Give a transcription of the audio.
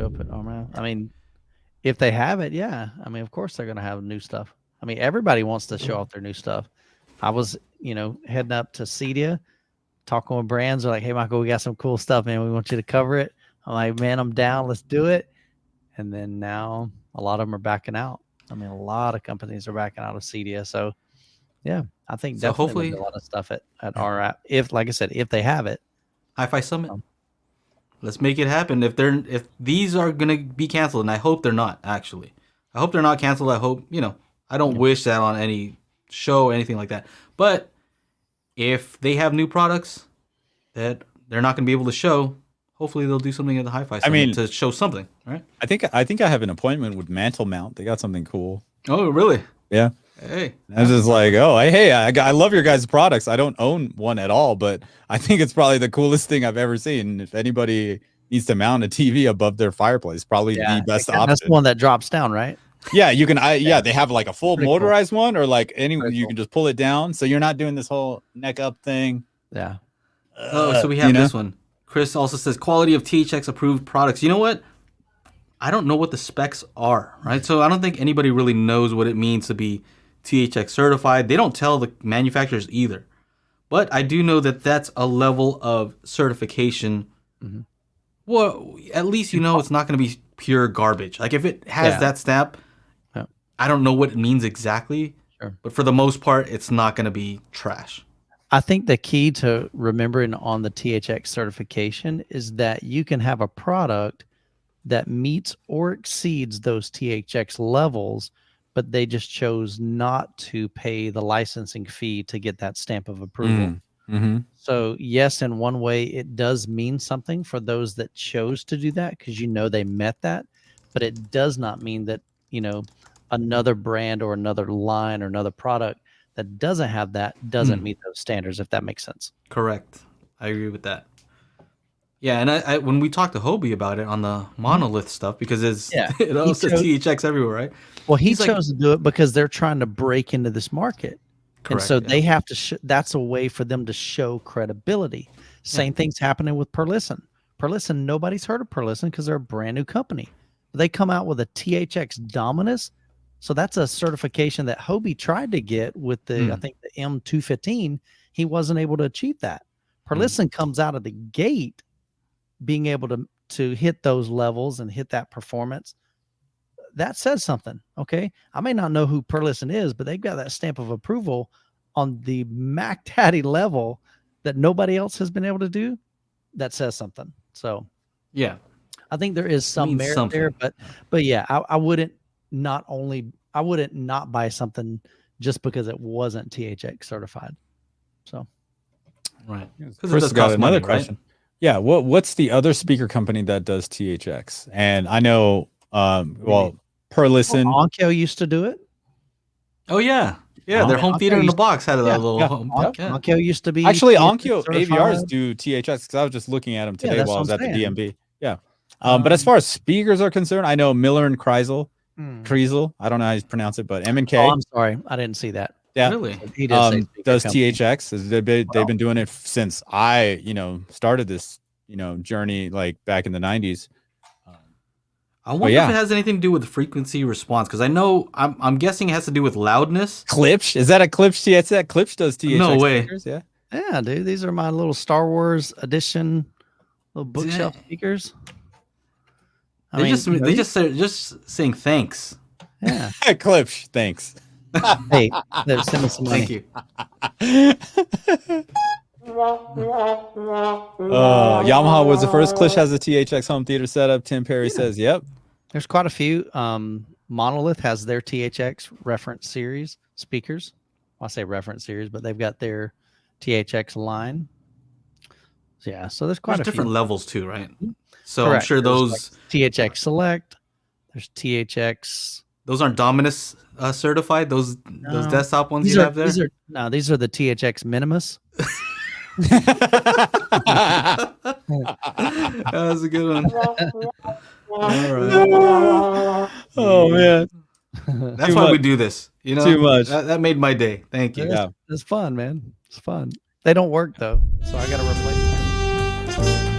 show up at Armor. I mean, if they have it, yeah. I mean, of course they're going to have new stuff. I mean, everybody wants to show off their new stuff. I was, heading up to CEDIA, talking with brands. They're like, "Hey, Michael, we got some cool stuff, man. We want you to cover it." I'm like, "Man, I'm down. Let's do it." And then now a lot of them are backing out. I mean, a lot of companies are backing out of CEDIA. So, yeah, I think So definitely hopefully there's a lot of stuff at RAP. If, like I said, if they have it. Hifi Summit. Let's make it happen. If these are gonna be canceled, and I hope they're not. Actually, I hope they're not canceled. I hope I don't wish that on any show or anything like that. But if they have new products that they're not gonna be able to show, hopefully they'll do something at the Hifi Summit to show something, right? I think I have an appointment with Mantle Mount. They got something cool. Oh, really? Yeah. Hey, I was just like, I love your guys' products. I don't own one at all, but I think it's probably the coolest thing I've ever seen. If anybody needs to mount a TV above their fireplace, probably the best option. That's the one that drops down, right? Yeah, you can. They have like a full motorized one, or like you can just pull it down, so you're not doing this whole neck up thing. Yeah. So we have this one. Chris also says quality of THX approved products. You know what? I don't know what the specs are, right? So I don't think anybody really knows what it means to be THX certified. They don't tell the manufacturers either. But I do know that that's a level of certification. Mm-hmm. Well, at least it's not going to be pure garbage. Like if it has that stamp, I don't know what it means exactly. Sure. But for the most part, it's not going to be trash. I think the key to remembering on the THX certification is that you can have a product that meets or exceeds those THX levels, but they just chose not to pay the licensing fee to get that stamp of approval. Mm-hmm. So yes, in one way, it does mean something for those that chose to do that because they met that, but it does not mean that, another brand or another line or another product that doesn't have that doesn't meet those standards, if that makes sense. Correct. I agree with that. Yeah, and I when we talked to Hobie about it on the monolith stuff, because it also says THX everywhere, right? Well, he chose to do it because they're trying to break into this market. Correct, and so they have to, that's a way for them to show credibility. Same thing's happening with Perlisten. Perlisten, nobody's heard of Perlisten because they're a brand new company. They come out with a THX Dominus. So that's a certification that Hobie tried to get with I think the M215. He wasn't able to achieve that. Perlisten comes out of the gate being able to hit those levels and hit that performance. That says something. Okay. I may not know who Perlisten is, but they've got that stamp of approval on the Mac Daddy level that nobody else has been able to do. That says something. So yeah, I think there is some merit there, but yeah, I wouldn't not buy something just because it wasn't THX certified. So, right. Chris got another question. Right? Yeah. What's the other speaker company that does THX? And I know, Perlisten. Onkyo used to do it. Oh yeah. Yeah. Their home theater in the box had a little home. Onkyo used to be. Actually, Onkyo AVRs do THX because I was just looking at them today while I was at the DMB. Yeah. But as far as speakers are concerned, I know Miller and Kreisel. I don't know how you pronounce it, but M&K. Oh, I'm sorry, I didn't see that. Yeah, really. He does THX. They've been doing it since I started this journey like back in the 90s. I wonder if it has anything to do with frequency response, because I know I'm guessing it has to do with loudness. Klipsch, is that a Klipsch THX? Klipsch does THX. No way. Speakers? Yeah, dude. These are my little Star Wars edition little bookshelf speakers. They just saying thanks. Yeah. Klipsch, thanks. Hey, send me some money. Thank you. Yamaha was the first. Klipsch has a THX home theater setup. Tim Perry says, yep. There's quite a few. Monolith has their THX reference series speakers. Well, I say reference series, but they've got their THX line. Yeah, so there's quite a different few levels too, right? So Correct. I'm sure there's those THX Select. There's THX. Those aren't Dominus certified. Those desktop ones have there. These are the THX Minimus. That was a good one. All right. Oh man, that's why we do this. Too much. That made my day. Thank you. It's fun, man. It's fun. They don't work though, so I got to replace them.